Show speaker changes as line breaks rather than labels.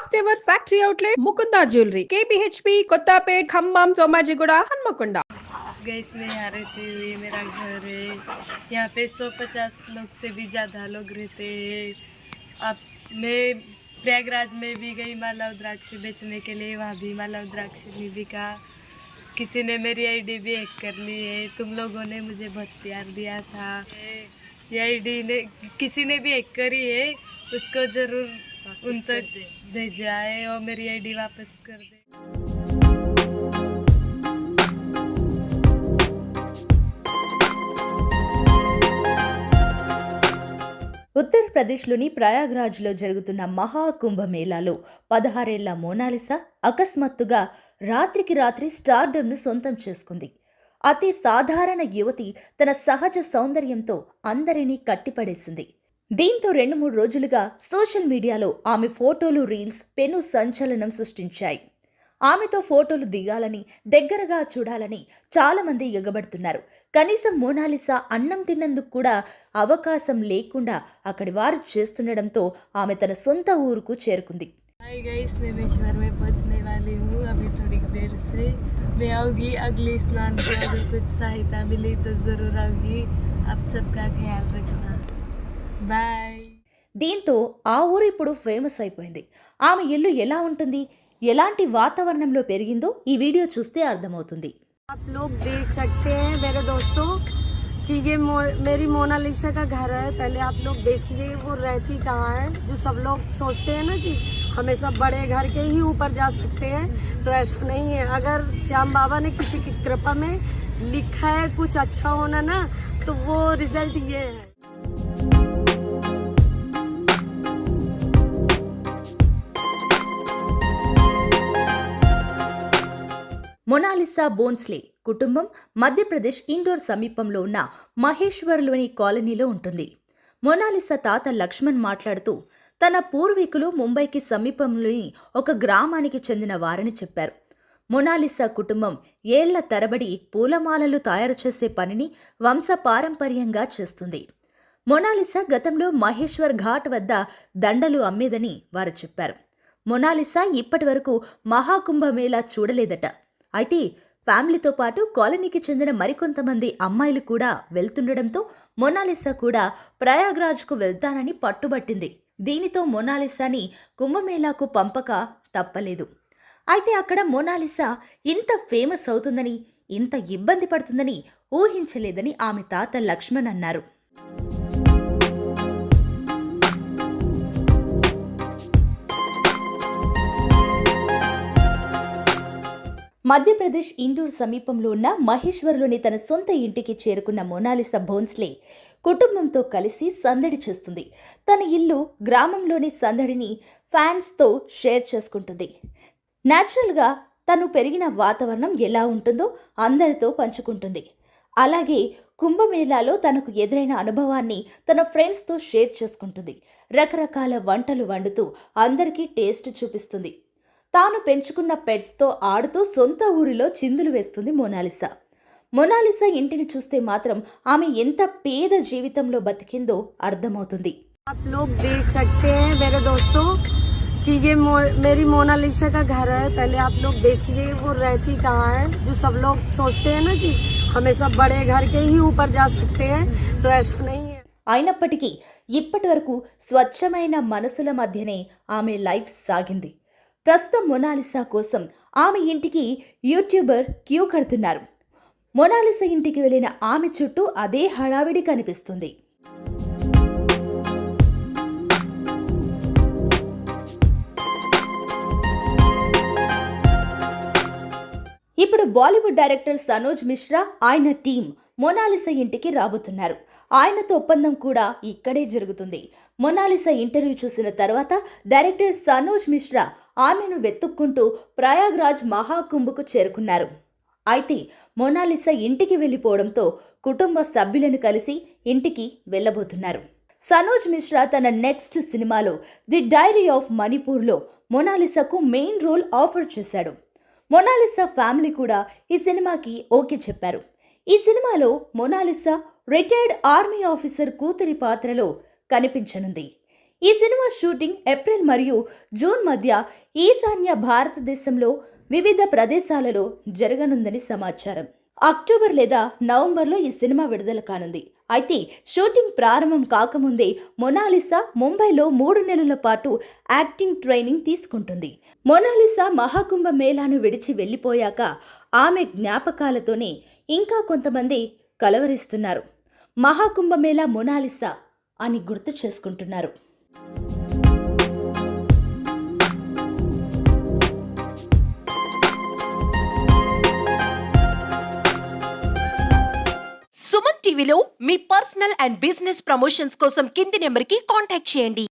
First ever factory outlet Mukunda jewellery KPHP Kothapet Khammam Somajiguda Hanamkonda.
Gas में यहाँ रहती हुई मेरा घर है। यहाँ पे 150 लोग से भी ज़्यादा लोग रहते हैं। अब मैं प्रयागराज में भी गई मालव द्राक्ष बेचने के लिए, वहाँ भी मालव द्राक्ष नहीं बिका। किसी ने मेरी आईडी भी हैक कर ली है। तुम लोगों ने मुझे बहुत प्यार दिया था। ये आईडी ने किसी ने भी हैक करी है, उसको ज़रूर उन तक भेजाए और मेरी आईडी वापस कर दे।
ఉత్తరప్రదేశ్లోని ప్రయాగ్రాజ్లో జరుగుతున్న మహాకుంభమేళాలో 16 ఏళ్ల మోనాలిసా అకస్మాత్తుగా రాత్రికి రాత్రి స్టార్డమ్ను సొంతం చేసుకుంది. అతి సాధారణ యువతి తన సహజ సౌందర్యంతో అందరినీ కట్టిపడేసింది. దీంతో 2-3 రోజులుగా సోషల్ మీడియాలో ఆమె ఫోటోలు, రీల్స్ పెను సంచలనం సృష్టించాయి. ఆమెతో ఫోటోలు దిగాలని, దగ్గరగా చూడాలని చాలామంది ఎగబడుతున్నారు. కనీసం మోనాలిసా అన్నం తిన్నందుకు కూడా అవకాశం లేకుండా అక్కడి వారు చేస్తుండడంతో ఆమె తన సొంత ఊరుకు చేరుకుంది.
हाय गाइस, मैं मेश्वर में पहुंचने वाली हूँ अभी थोड़ी देर से। मैं आऊँगी अगले स्नान को, अगर कुछ सहायता मिली तो ज़रूर आऊँगी। आप सबका ख्याल रखना, बाय।
దీంతో ఆ ఊరు ఇప్పుడు ఫేమస్ అయిపోయింది. ఆమె ఇల్లు ఎలా ఉంటుంది, ఎలాంటి వాతావరణంలో పెరిగిందో ఈ వీడియో చూస్తే అర్థమవుతుంది.
आप लोग देख सकते हैं मेरे दोस्तों कि ये मेरी मोनालिसा का घर है। पहले आप लोग देखिए वो रहती कहाँ है। जो सब लोग सोचते हैं ना कि हमें सब बड़े घर के ही ऊपर जा सकते हैं, तो ऐसा नहीं है। अगर श्याम बाबा ने किसी की कृपा में लिखा है कुछ अच्छा होना ना, तो वो रिजल्ट ये है।
మొనాలిసా బోన్స్లే కుటుంబం మధ్యప్రదేశ్ ఇండోర్ సమీపంలో ఉన్న మహేశ్వర్లోని కాలనీలో ఉంటుంది. మొనాలిసా తాత లక్ష్మణ్ మాట్లాడుతూ తన పూర్వీకులు ముంబైకి సమీపంలోని ఒక గ్రామానికి చెందిన వారని చెప్పారు. మొనాలిసా కుటుంబం ఏళ్ల తరబడి పూలమాలలు తయారు చేసే పనిని వంశపారంపర్యంగా చేస్తుంది. మొనాలిసా గతంలో మహేశ్వర్ ఘాట్ వద్ద దండలు అమ్మేదని వారు చెప్పారు. మొనాలిసా ఇప్పటి వరకు మహాకుంభమేళా చూడలేదట. అయితే ఫ్యామిలీతో పాటు కాలనీకి చెందిన మరికొంతమంది అమ్మాయిలు కూడా వెళ్తుండడంతో మొనాలిసా కూడా ప్రయాగ్రాజ్కు వెళ్తానని పట్టుబట్టింది. దీనితో మొనాలిసాని కుంభమేళాకు పంపక తప్పలేదు. అయితే అక్కడ మొనాలిసా ఇంత ఫేమస్ అవుతుందని, ఇంత ఇబ్బంది పడుతుందని ఊహించలేదని ఆమె తాత లక్ష్మణ్ అన్నారు. మధ్యప్రదేశ్ ఇండోర్ సమీపంలో ఉన్న మహేశ్వర్లోని తన సొంత ఇంటికి చేరుకున్న మొనాలిసా బోన్స్లే కుటుంబంతో కలిసి సందడి చేస్తుంది. తన ఇల్లు, గ్రామంలోని సందడిని ఫ్యాన్స్తో షేర్ చేసుకుంటుంది. న్యాచురల్గా తను పెరిగిన వాతావరణం ఎలా ఉంటుందో అందరితో పంచుకుంటుంది. అలాగే కుంభమేళాలో తనకు ఎదురైన అనుభవాన్ని తన ఫ్రెండ్స్తో షేర్ చేసుకుంటుంది. రకరకాల వంటలు వండుతూ అందరికీ టేస్ట్ చూపిస్తుంది. తాను పెంచుకున్న పెట్స్తో ఆడుతూ సొంత ఊరిలో చిందులు వేస్తుంది మొనాలిసా. మొనాలిసా ఇంటిని చూస్తే మాత్రం ఆమె ఎంత పేద జీవితంలో బతికిందో అర్థమవుతుంది.
आप लोग देख सकते हैं मेरे दोस्तों कि ये मेरी मोनालिसा का घर है। पहले आप लोग देखिए वो रहती कहाँ है। जो सब लोग सोचते हैं ना कि हमें सब बड़े घर के ही ऊपर जा सकते हैं, तो ऐसा नहीं है।
అయినప్పటికీ ఇప్పటి వరకు స్వచ్ఛమైన మనసుల మధ్యనే ఆమె లైఫ్ సాగింది. ప్రస్తుతం మొనాలిసా కోసం ఆమె ఇంటికి యూట్యూబర్ క్యూ కడుతున్నారు. మొనాలిసా ఇంటికి వెళ్లిన ఆమె చుట్టూ అదే హడావిడి కనిపిస్తుంది. ఇప్పుడు బాలీవుడ్ డైరెక్టర్ సనోజ్ మిశ్రా, ఆయన టీం మొనాలిసా ఇంటికి రాబోతున్నారు. ఆయనతో ఒప్పందం కూడా ఇక్కడే జరుగుతుంది. మొనాలిసా ఇంటర్వ్యూ చూసిన తర్వాత డైరెక్టర్ సనోజ్ మిశ్రా ఆమెను వెతుక్కుంటూ ప్రయాగ్రాజ్ మహాకుంభకు చేరుకున్నారు. అయితే మొనాలిసా ఇంటికి వెళ్లిపోవడంతో కుటుంబ సభ్యులను కలిసి ఇంటికి వెళ్లబోతున్నారు. సనోజ్ మిశ్రా తన నెక్స్ట్ సినిమాలో ది డైరీ ఆఫ్ మణిపూర్లో మొనాలిసాకు మెయిన్ రోల్ ఆఫర్ చేశాడు. మొనాలిసా ఫ్యామిలీ కూడా ఈ సినిమాకి ఓకే చెప్పారు. ఈ సినిమాలో మొనాలిసా రిటైర్డ్ ఆర్మీ ఆఫీసర్ కూతురి పాత్రలో కనిపించనుంది. ఈ సినిమా షూటింగ్ ఏప్రిల్ మరియు జూన్ మధ్య ఈశాన్య భారతదేశంలో వివిధ ప్రదేశాలలో జరగనుందని సమాచారం. అక్టోబర్ లేదా నవంబర్లో ఈ సినిమా విడుదల కానుంది. అయితే షూటింగ్ ప్రారంభం కాకముందే మొనాలిసా ముంబైలో 3 నెలల పాటు యాక్టింగ్ ట్రైనింగ్ తీసుకుంటుంది. మొనాలిసా మహాకుంభ మేళాను విడిచి వెళ్ళిపోయాక ఆమె జ్ఞాపకాలతోనే ఇంకా కొంతమంది కలవరిస్తున్నారు. మహాకుంభ మేళా మొనాలిసా అని గుర్తు చేసుకుంటున్నారు.
సుమన్ టీవీలో మీ పర్సనల్ అండ్ బిజినెస్ ప్రమోషన్స్ కోసం కింది నెంబర్కి కాంటాక్ట్ చేయండి.